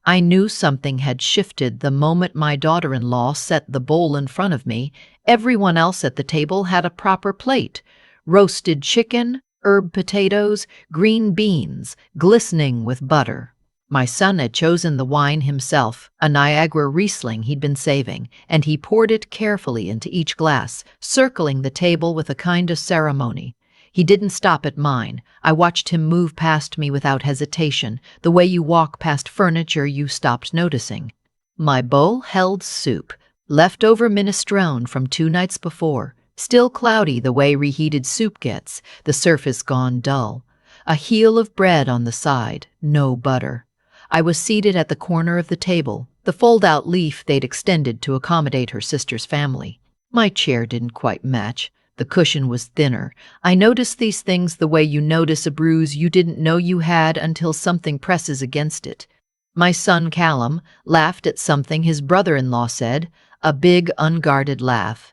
I knew something had shifted the moment my daughter-in-law set the bowl in front of me. Everyone else at the table had a proper plate: roasted chicken, herb potatoes, green beans, glistening with butter. My son had chosen the wine himself, a Niagara Riesling he'd been saving, and he poured it carefully into each glass, circling the table with a kind of ceremony. He didn't stop at mine. I watched him move past me without hesitation, the way you walk past furniture you stopped noticing. My bowl held soup, leftover minestrone from 2 nights before, still cloudy the way reheated soup gets, the surface gone dull. A heel of bread on the side, no butter. I was seated at the corner of the table, the fold-out leaf they'd extended to accommodate her sister's family. My chair didn't quite match. The cushion was thinner. I noticed these things the way you notice a bruise you didn't know you had until something presses against it. My son Callum laughed at something his brother-in-law said, a big, unguarded laugh.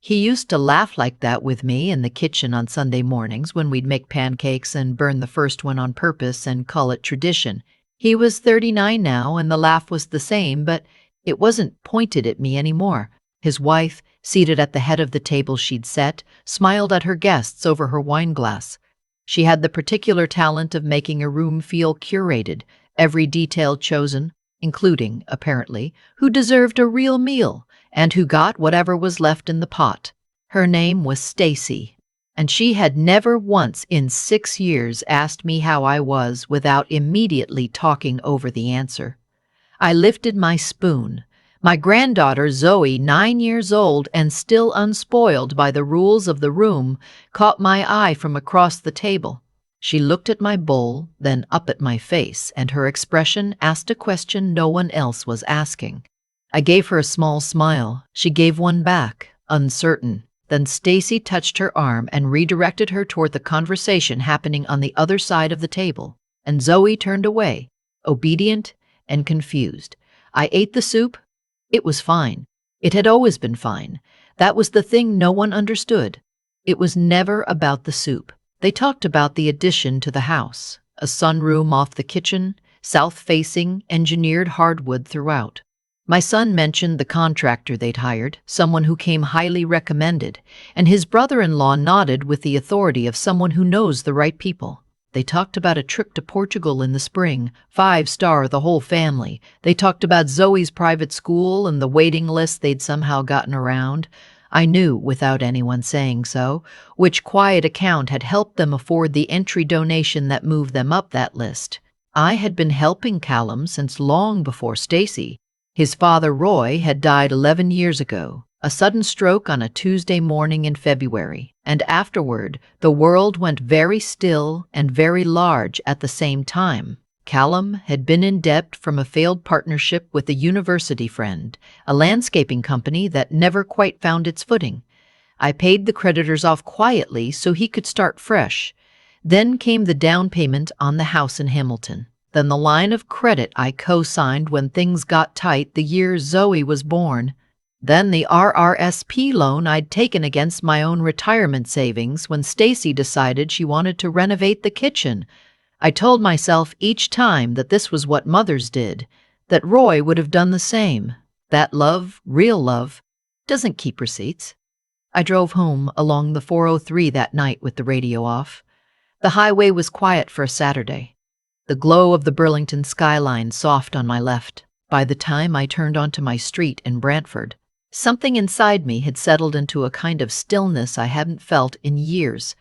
He used to laugh like that with me in the kitchen on Sunday mornings when we'd make pancakes and burn the first one on purpose and call it tradition. He was 39 now, and the laugh was the same, but it wasn't pointed at me anymore. His wife, seated at the head of the table she'd set, smiled at her guests over her wineglass. She had the particular talent of making a room feel curated, every detail chosen, including, apparently, who deserved a real meal and who got whatever was left in the pot. Her name was Stacy, and she had never once in 6 years asked me how I was without immediately talking over the answer. I lifted my spoon. My granddaughter Zoe, 9 years old and still unspoiled by the rules of the room, caught my eye from across the table. She looked at my bowl, then up at my face, and her expression asked a question no one else was asking. I gave her a small smile. She gave one back, uncertain. Then Stacy touched her arm and redirected her toward the conversation happening on the other side of the table, and Zoe turned away, obedient and confused. I ate the soup. It was fine. It had always been fine. That was the thing no one understood. It was never about the soup. They talked about the addition to the house, a sunroom off the kitchen, south-facing, engineered hardwood throughout. My son mentioned the contractor they'd hired, someone who came highly recommended, and his brother-in-law nodded with the authority of someone who knows the right people. They talked about a trip to Portugal in the spring, 5-star the whole family. They talked about Zoe's private school and the waiting list they'd somehow gotten around. I knew, without anyone saying so, which quiet account had helped them afford the entry donation that moved them up that list. I had been helping Callum since long before Stacy. His father, Roy, had died 11 years ago, a sudden stroke on a Tuesday morning in February, and afterward the world went very still and very large at the same time. Callum had been in debt from a failed partnership with a university friend, a landscaping company that never quite found its footing. I paid the creditors off quietly so he could start fresh. Then came the down payment on the house in Hamilton. Then the line of credit I co-signed when things got tight the year Zoe was born. Then the RRSP loan I'd taken against my own retirement savings when Stacy decided she wanted to renovate the kitchen. I told myself each time that this was what mothers did, that Roy would have done the same. That love, real love, doesn't keep receipts. I drove home along the 403 that night with the radio off. The highway was quiet for a Saturday. The glow of the Burlington skyline soft on my left. By the time I turned onto my street in Brantford, something inside me had settled into a kind of stillness I hadn't felt in years.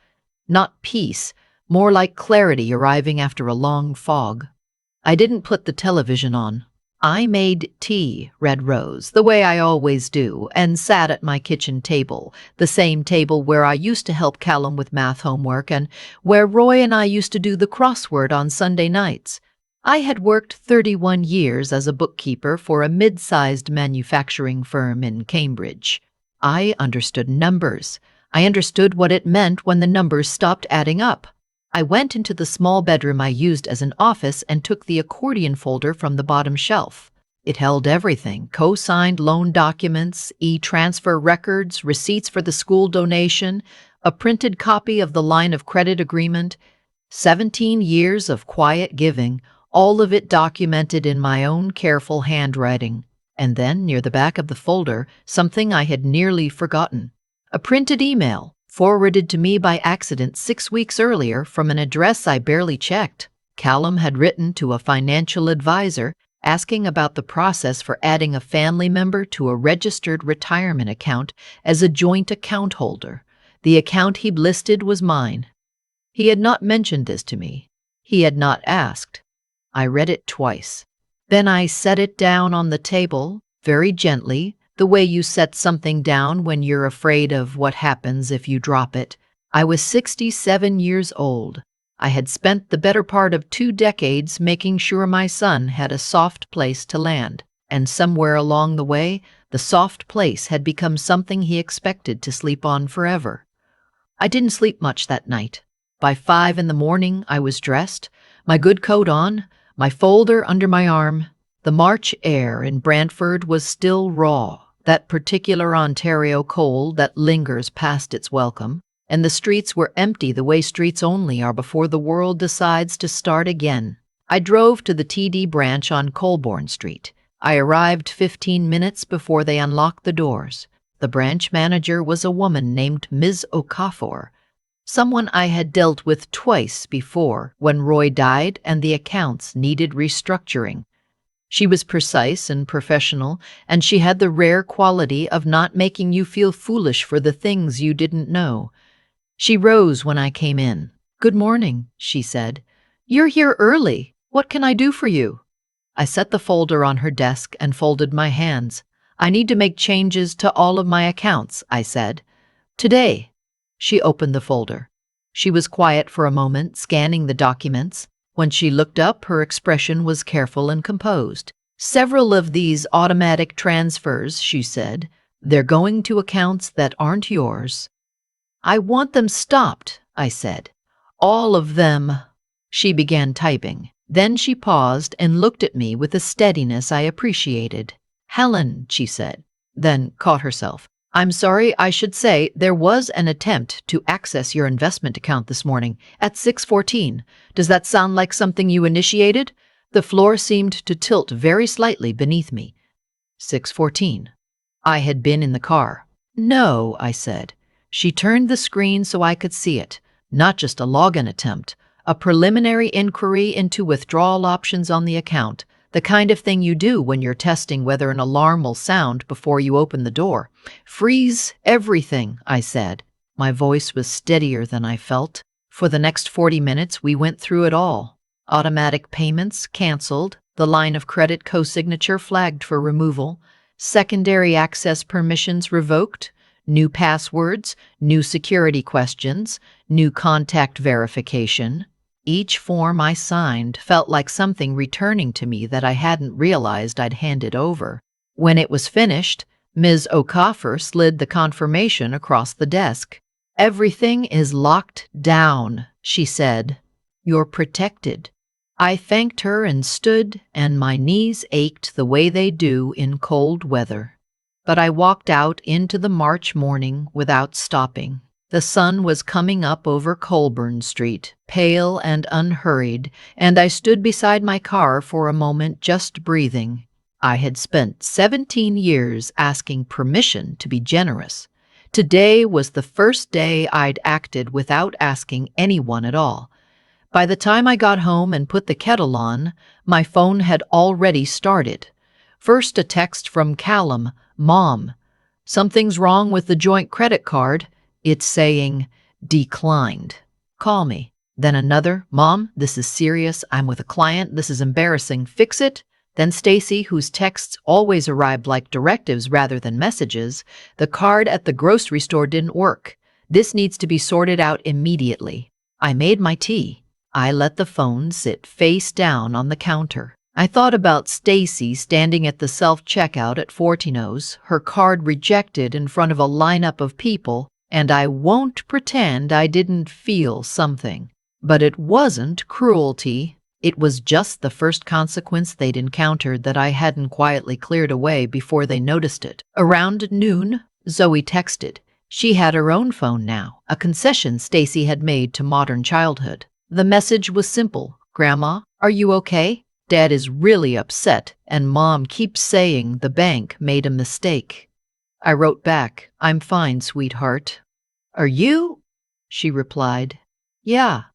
Not peace, more like clarity arriving after a long fog. I didn't put the television on. I made tea, red rose, the way I always do, and sat at my kitchen table, the same table where I used to help Callum with math homework and where Roy and I used to do the crossword on Sunday nights. I had worked 31 years as a bookkeeper for a mid-sized manufacturing firm in Cambridge. I understood numbers. I understood what it meant when the numbers stopped adding up. I went into the small bedroom I used as an office and took the accordion folder from the bottom shelf. It held everything: co-signed loan documents, e-transfer records, receipts for the school donation, a printed copy of the line of credit agreement. 17 years of quiet giving, all of it documented in my own careful handwriting. And then, near the back of the folder, something I had nearly forgotten. A printed email, forwarded to me by accident 6 weeks earlier from an address I barely checked. Callum had written to a financial advisor asking about the process for adding a family member to a registered retirement account as a joint account holder. The account he'd listed was mine. He had not mentioned this to me. He had not asked. I read it twice. Then I set it down on the table, very gently, the way you set something down when you're afraid of what happens if you drop it. I was 67 years old. I had spent the better part of 2 decades making sure my son had a soft place to land, and somewhere along the way, the soft place had become something he expected to sleep on forever. I didn't sleep much that night. By 5 in the morning, I was dressed, my good coat on, my folder under my arm. The March air in Brantford was still raw, that particular Ontario cold that lingers past its welcome, and the streets were empty the way streets only are before the world decides to start again. I drove to the TD branch on Colborne Street. I arrived 15 minutes before they unlocked the doors. The branch manager was a woman named Ms. Okafor, someone I had dealt with twice before when Roy died and the accounts needed restructuring. She was precise and professional, and she had the rare quality of not making you feel foolish for the things you didn't know. She rose when I came in. "Good morning," she said. "You're here early. What can I do for you?" I set the folder on her desk and folded my hands. "I need to make changes to all of my accounts," I said. "Today." She opened the folder. She was quiet for a moment, scanning the documents. When she looked up, her expression was careful and composed. "Several of these automatic transfers," she said, "they're going to accounts that aren't yours." "I want them stopped," I said. "All of them." She began typing. Then she paused and looked at me with a steadiness I appreciated. "Helen," she said, then caught herself. "I'm sorry, I should say there was an attempt to access your investment account this morning at 6:14. Does that sound like something you initiated?" The floor seemed to tilt very slightly beneath me. 6:14. I had been in the car. "No," I said. She turned the screen so I could see it. Not just a login attempt, a preliminary inquiry into withdrawal options on the account, the kind of thing you do when you're testing whether an alarm will sound before you open the door. "Freeze everything," I said. My voice was steadier than I felt. For the next 40 minutes, we went through it all. Automatic payments canceled, the line of credit co-signature flagged for removal, secondary access permissions revoked, new passwords, new security questions, new contact verification. Each form I signed felt like something returning to me that I hadn't realized I'd handed over. When it was finished, Ms. Okafor slid the confirmation across the desk. "Everything is locked down," she said. "You're protected." I thanked her and stood, and my knees ached the way they do in cold weather. But I walked out into the March morning without stopping. The sun was coming up over Colborne Street, pale and unhurried, and I stood beside my car for a moment just breathing. I had spent 17 years asking permission to be generous. Today was the first day I'd acted without asking anyone at all. By the time I got home and put the kettle on, my phone had already started. First a text from Callum, "Mom, something's wrong with the joint credit card. It's saying, declined. Call me." Then another, "Mom, this is serious. I'm with a client. This is embarrassing. Fix it." Then Stacy, whose texts always arrived like directives rather than messages, "The card at the grocery store didn't work. This needs to be sorted out immediately." I made my tea. I let the phone sit face down on the counter. I thought about Stacy standing at the self-checkout at Fortino's, her card rejected in front of a lineup of people, and I won't pretend I didn't feel something. But it wasn't cruelty. It was just the first consequence they'd encountered that I hadn't quietly cleared away before they noticed it. Around noon, Zoe texted. She had her own phone now, a concession Stacy had made to modern childhood. The message was simple: Grandma, are you okay? Dad is really upset, and Mom keeps saying the bank made a mistake. I wrote back, I'm fine, sweetheart. Are you? She replied, Yeah.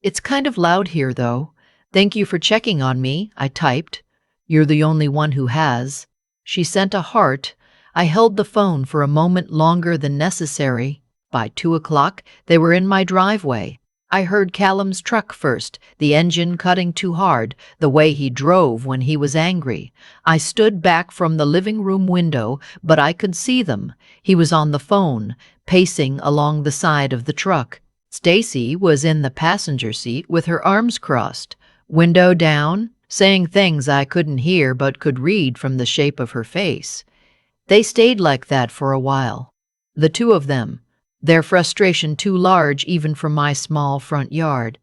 It's kind of loud here, though. Thank you for checking on me, I typed. You're the only one who has. She sent a heart. I held the phone for a moment longer than necessary. By 2 o'clock, they were in my driveway. I heard Callum's truck first, the engine cutting too hard, the way he drove when he was angry. I stood back from the living room window, but I could see them. He was on the phone, pacing along the side of the truck. Stacy was in the passenger seat with her arms crossed, window down, saying things I couldn't hear but could read from the shape of her face. They stayed like that for a while, the two of them, their frustration too large even for my small front yard.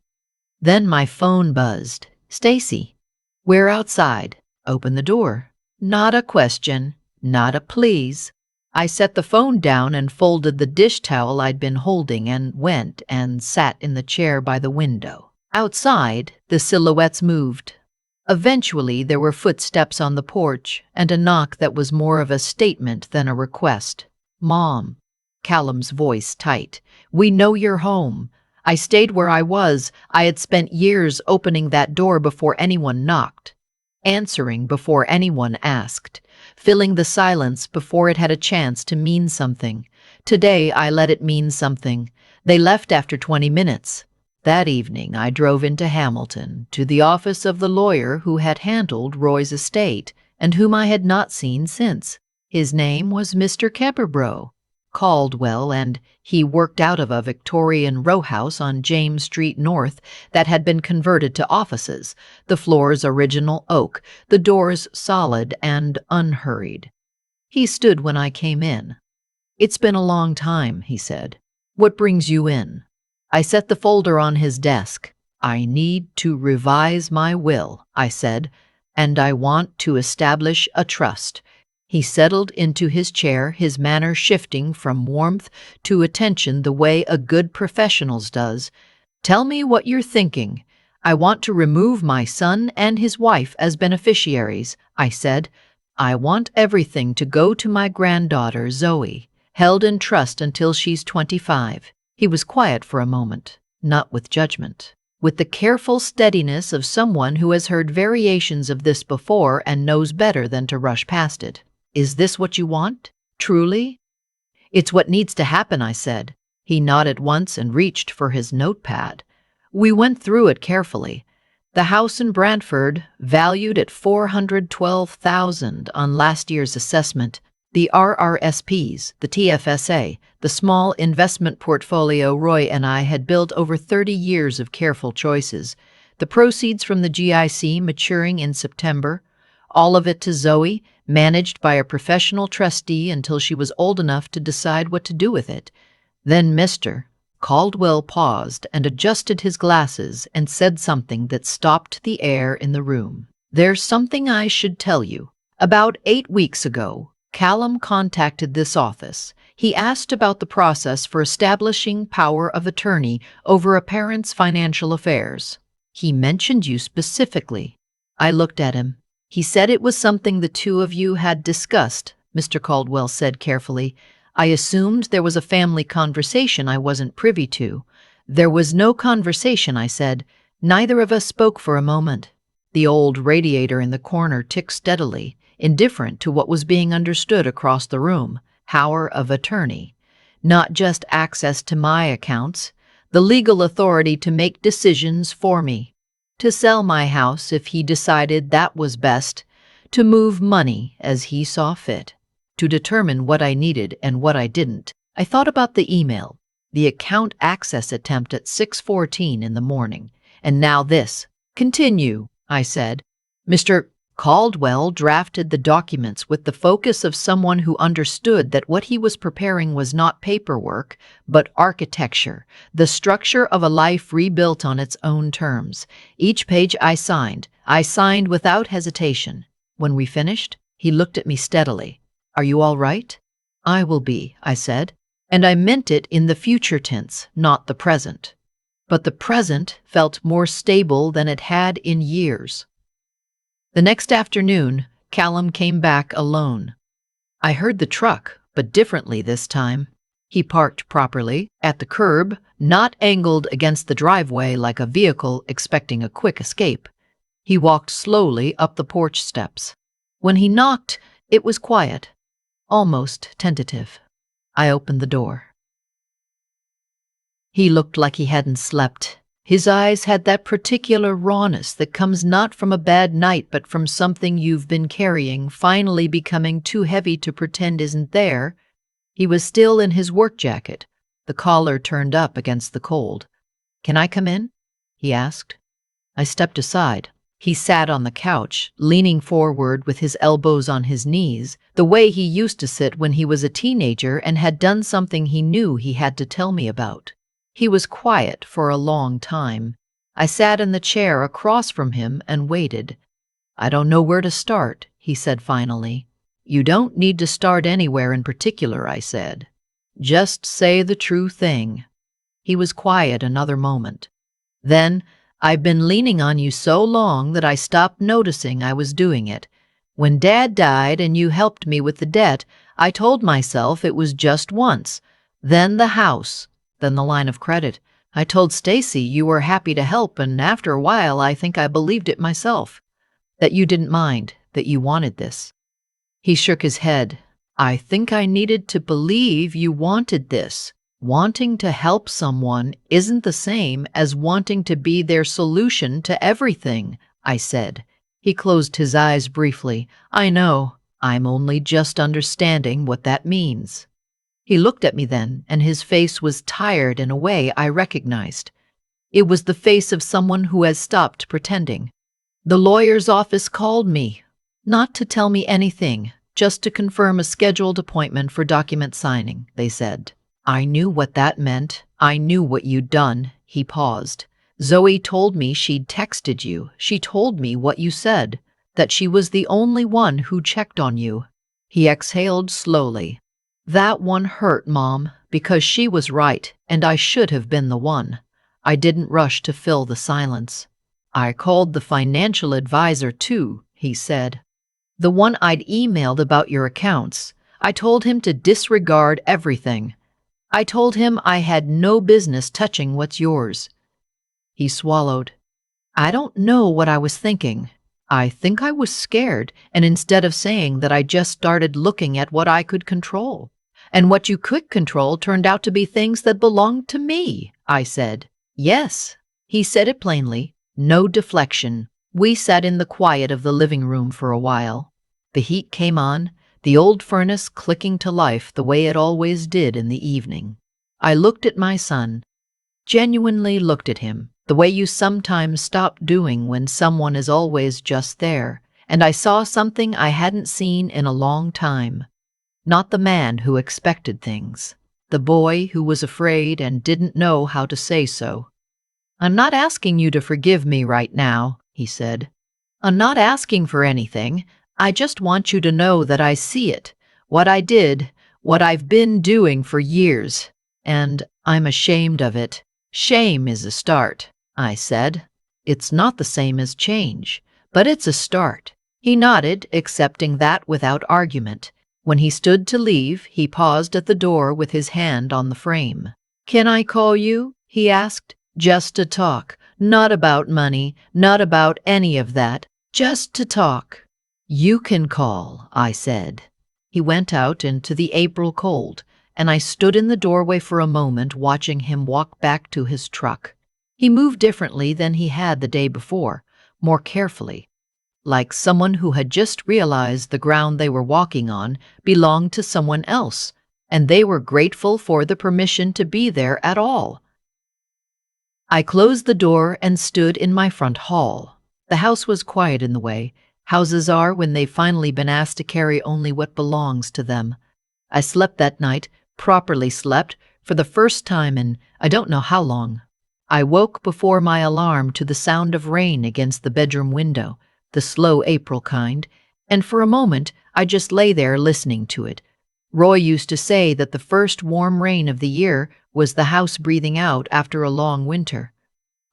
Then my phone buzzed. Stacy, we're outside. Open the door. Not a question, not a please. I set the phone down and folded the dish towel I'd been holding and went and sat in the chair by the window. Outside, the silhouettes moved. Eventually, there were footsteps on the porch and a knock that was more of a statement than a request. Mom, Callum's voice tight. We know you're home. I stayed where I was. I had spent years opening that door before anyone knocked, answering before anyone asked, filling the silence before it had a chance to mean something. Today, I let it mean something. They left after 20 minutes. That evening, I drove into Hamilton, to the office of the lawyer who had handled Roy's estate and whom I had not seen since. His name was Mr. Kemperbro Caldwell, and he worked out of a Victorian row house on James Street North that had been converted to offices, the floors original oak, the doors solid and unhurried. He stood when I came in. It's been a long time, he said. What brings you in? I set the folder on his desk. I need to revise my will, I said, and I want to establish a trust. He settled into his chair, his manner shifting from warmth to attention the way a good professional's does. Tell me what you're thinking. I want to remove my son and his wife as beneficiaries, I said. I want everything to go to my granddaughter, Zoe, held in trust until she's 25. He was quiet for a moment, not with judgment, with the careful steadiness of someone who has heard variations of this before and knows better than to rush past it. Is this what you want? Truly? It's what needs to happen, I said. He nodded once and reached for his notepad. We went through it carefully. The house in Brantford, valued at $412,000 on last year's assessment, the RRSPs, the TFSA, the small investment portfolio Roy and I had built over 30 years of careful choices, the proceeds from the GIC maturing in September, all of it to Zoe, managed by a professional trustee until she was old enough to decide what to do with it. Then Mr. Caldwell paused and adjusted his glasses and said something that stopped the air in the room. There's something I should tell you. About 8 weeks ago, Callum contacted this office. He asked about the process for establishing power of attorney over a parent's financial affairs. He mentioned you specifically. I looked at him. He said it was something the two of you had discussed, Mr. Caldwell said carefully. I assumed there was a family conversation I wasn't privy to. There was no conversation, I said. Neither of us spoke for a moment. The old radiator in the corner ticked steadily, indifferent to what was being understood across the room. Power of attorney. Not just access to my accounts, the legal authority to make decisions for me. To sell my house if he decided that was best, to move money as he saw fit, to determine what I needed and what I didn't. I thought about the email, the account access attempt at 6:14 in the morning, and now this. Continue, I said. Mr. Caldwell drafted the documents with the focus of someone who understood that what he was preparing was not paperwork, but architecture, the structure of a life rebuilt on its own terms. Each page I signed without hesitation. When we finished, he looked at me steadily. Are you all right? I will be, I said, and I meant it in the future tense, not the present. but the present felt more stable than it had in years. The next afternoon, Callum came back alone. I heard the truck, but differently this time. He parked properly, at the curb, not angled against the driveway like a vehicle expecting a quick escape. He walked slowly up the porch steps. When he knocked, it was quiet, almost tentative. I opened the door. He looked like he hadn't slept. His eyes had that particular rawness that comes not from a bad night but from something you've been carrying finally becoming too heavy to pretend isn't there. He was still in his work jacket, the collar turned up against the cold. "Can I come in?" he asked. I stepped aside. He sat on the couch, leaning forward with his elbows on his knees, the way he used to sit when he was a teenager and had done something he knew he had to tell me about. He was quiet for a long time. I sat in the chair across from him and waited. "I don't know where to start," he said finally. "You don't need to start anywhere in particular," I said. "Just say the true thing." He was quiet another moment. Then, "I've been leaning on you so long that I stopped noticing I was doing it. When Dad died and you helped me with the debt, I told myself it was just once. Then the house. Then the line of credit. I told Stacy you were happy to help, and after a while I think I believed it myself. That you didn't mind, that you wanted this." He shook his head. "I think I needed to believe you wanted this. Wanting to help someone isn't the same as wanting to be their solution to everything," I said. He closed his eyes briefly. "I know. I'm only just understanding what that means." He looked at me then, and his face was tired in a way I recognized. It was the face of someone who has stopped pretending. "The lawyer's office called me. Not to tell me anything, just to confirm a scheduled appointment for document signing," they said. I knew what that meant. I knew what you'd done. He paused. "Zoe told me she'd texted you. She told me what you said, that she was the only one who checked on you." He exhaled slowly. "That one hurt, Mom, because she was right, and I should have been the one." I didn't rush to fill the silence. "I called the financial advisor too," he said. "The one I'd emailed about your accounts. I told him to disregard everything. I told him I had no business touching what's yours." He swallowed. "I don't know what I was thinking. I think I was scared, and instead of saying that, I just started looking at what I could control. And what you could control turned out to be things that belonged to me," I said. "Yes." He said it plainly, no deflection. We sat in the quiet of the living room for a while. The heat came on, the old furnace clicking to life the way it always did in the evening. I looked at my son, genuinely looked at him, the way you sometimes stop doing when someone is always just there, and I saw something I hadn't seen in a long time. Not the man who expected things, the boy who was afraid and didn't know how to say so. "I'm not asking you to forgive me right now," he said. "I'm not asking for anything. I just want you to know that I see it, what I did, what I've been doing for years, and I'm ashamed of it." "Shame is a start," I said. "It's not the same as change, but it's a start." He nodded, accepting that without argument. When he stood to leave, he paused at the door with his hand on the frame. "Can I call you?" he asked. "Just to talk. Not about money, not about any of that. Just to talk." "You can call," I said. He went out into the April cold, and I stood in the doorway for a moment watching him walk back to his truck. He moved differently than he had the day before, more carefully, like someone who had just realized the ground they were walking on belonged to someone else, and they were grateful for the permission to be there at all. I closed the door and stood in my front hall. The house was quiet in the way houses are when they've finally been asked to carry only what belongs to them. I slept that night, properly slept, for the first time in I don't know how long. I woke before my alarm to the sound of rain against the bedroom window, the slow April kind, and for a moment I just lay there listening to it. Roy used to say that the first warm rain of the year was the house breathing out after a long winter.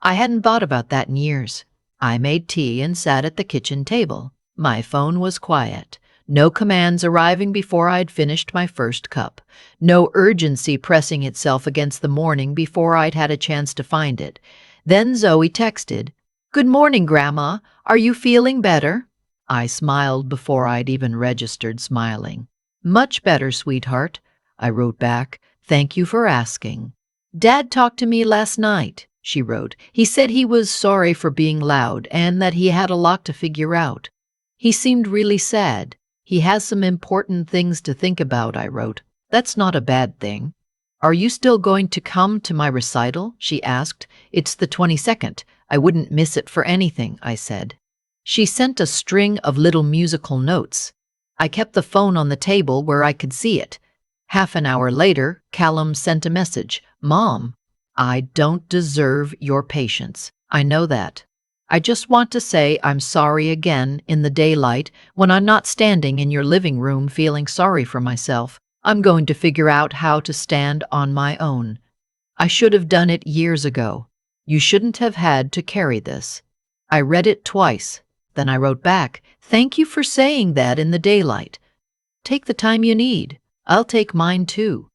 I hadn't thought about that in years. I made tea and sat at the kitchen table. My phone was quiet. No commands arriving before I'd finished my first cup. No urgency pressing itself against the morning before I'd had a chance to find it. Then Zoe texted, "Good morning, Grandma. Are you feeling better?" I smiled before I'd even registered smiling. "Much better, sweetheart," I wrote back. "Thank you for asking." "Dad talked to me last night," she wrote. "He said he was sorry for being loud and that he had a lot to figure out. He seemed really sad. He has some important things to think about," I wrote. "That's not a bad thing." "Are you still going to come to my recital?" she asked. "It's the 22nd. I wouldn't miss it for anything," I said. She sent a string of little musical notes. I kept the phone on the table where I could see it. Half an hour later, Callum sent a message. "Mom, I don't deserve your patience. I know that. I just want to say I'm sorry again in the daylight when I'm not standing in your living room feeling sorry for myself. I'm going to figure out how to stand on my own. I should have done it years ago. You shouldn't have had to carry this." I read it twice. Then I wrote back, "Thank you for saying that in the daylight. Take the time you need. I'll take mine too."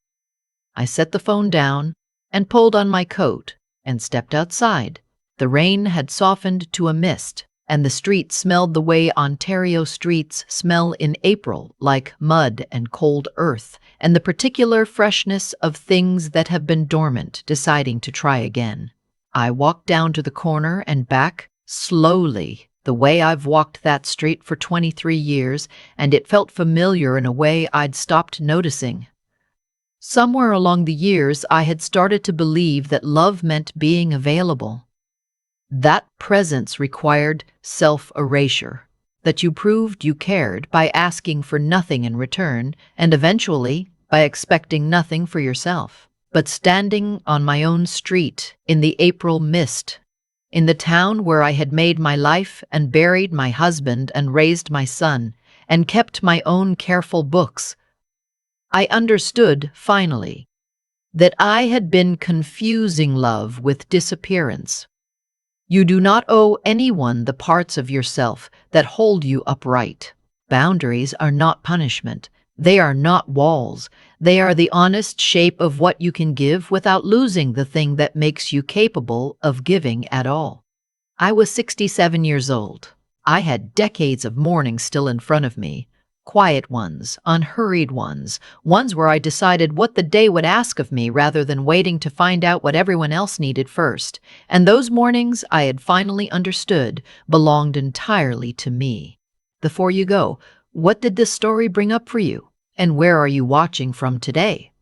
I set the phone down and pulled on my coat and stepped outside. The rain had softened to a mist, and the street smelled the way Ontario streets smell in April, like mud and cold earth, and the particular freshness of things that have been dormant, deciding to try again. I walked down to the corner and back, slowly, the way I've walked that street for 23 years, and it felt familiar in a way I'd stopped noticing. Somewhere along the years, I had started to believe that love meant being available. That presence required self-erasure, that you proved you cared by asking for nothing in return, and eventually by expecting nothing for yourself. But standing on my own street, in the April mist, in the town where I had made my life and buried my husband and raised my son, and kept my own careful books, I understood, finally, that I had been confusing love with disappearance. You do not owe anyone the parts of yourself that hold you upright. Boundaries are not punishment. They are not walls. They are the honest shape of what you can give without losing the thing that makes you capable of giving at all. I was 67 years old. I had decades of mornings still in front of me. Quiet ones, unhurried ones, ones where I decided what the day would ask of me rather than waiting to find out what everyone else needed first. And those mornings, I had finally understood, belonged entirely to me. Before you go, what did this story bring up for you? And where are you watching from today?